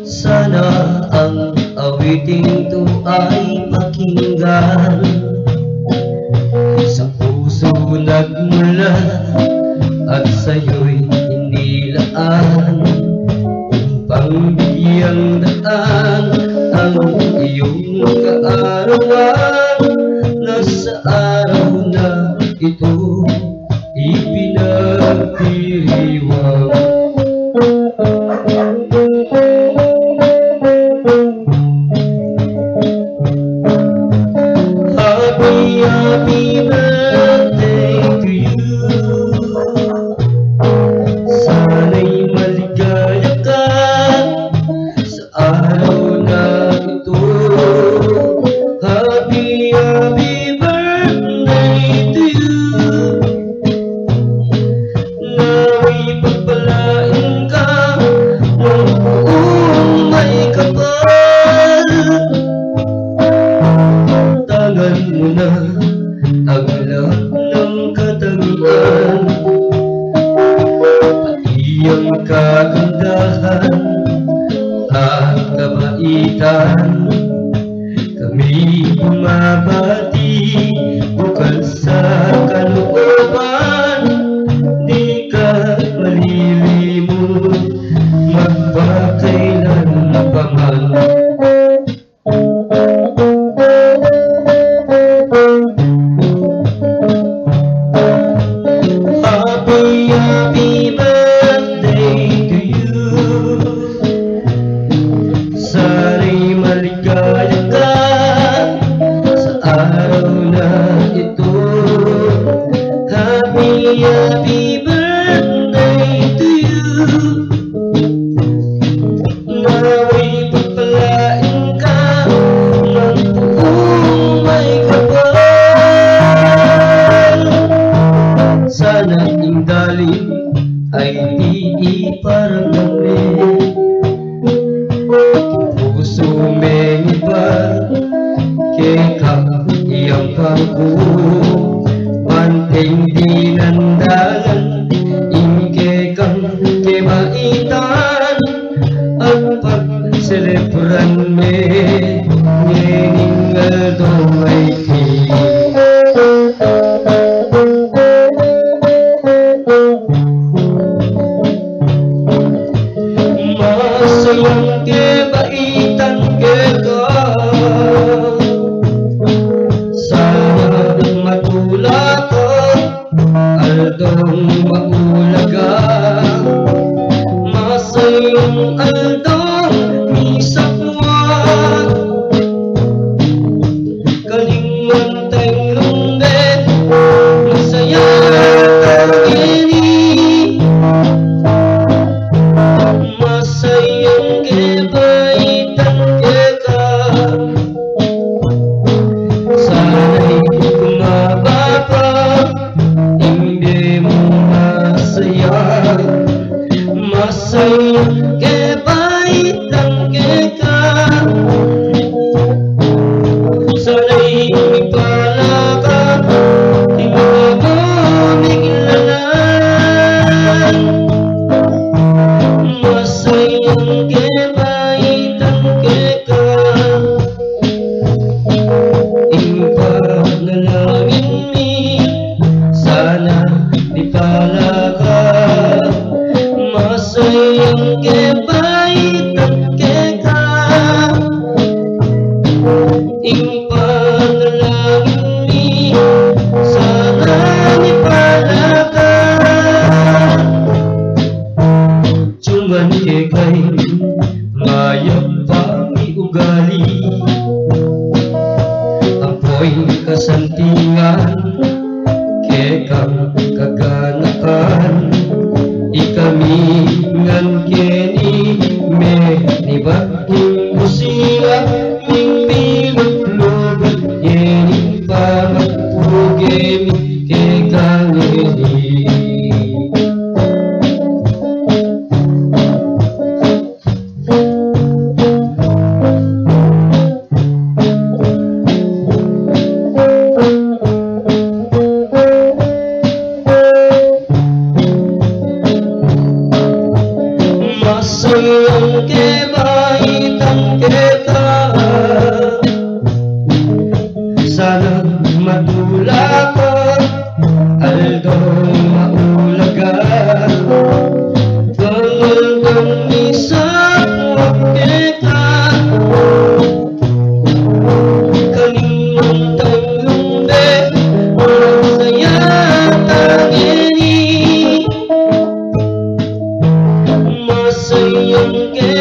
Sana ang awiting to ay pakinggan, sa puso nagmula at sa'yo'y inilaan, upang bigyang daan ang iyong kaarawan, na sa araw na ito ipinagdiriwang. Happy birthday to you. Sana'y maligaya ka sa araw na ito. Happy birthday to you. Nawa'y pagpalain ka ng buong may kapal. Tangan mo na ang lahat ng katangian, pati ang kagandahan at kabaitan. Kami bumabati bukal sa kalooban, di ka malilimot magpakailan pa man. Happy birthday to you. Sana'y maligaya ka sa araw na ito. Happy birthday to you. Nawa'y pagpalain ka ng buong may kapal. Sana ang daling ay di iparamdami, puso mengiba keka iyang pangku, manting dinandalan ingkekang kebaitan, at pagselebran me ngeningal domay ki. Masayang kebaitan ka, sana matulak ko aldong maulaga. Masayang aldong misakwa, kalingan tayong lumbet, masaya kang ini. Masayang kebaitan ka, sana'y kumaba pa, hindi mo masaya. Masayang kebaitan ka, sana'y umipala ka, hindi mo biglalan. Masayang kebaitan ka, ipanalangin mi, sana dipala ka. Masayang kebaitan ka, ipanalangin mi, sana dipala ka. Cuman kekay mayang pangiugali, apoy kasantingan, kekang kaganakan, ikami ngan keni me ni baking musira ming pilot-lobot yeni pamat pugemi kekang yeni. Masayang ke baitang kita, sana madula ko aldoy maulaga kang isang kita kaning tanglumbe masaya tangini masayang ke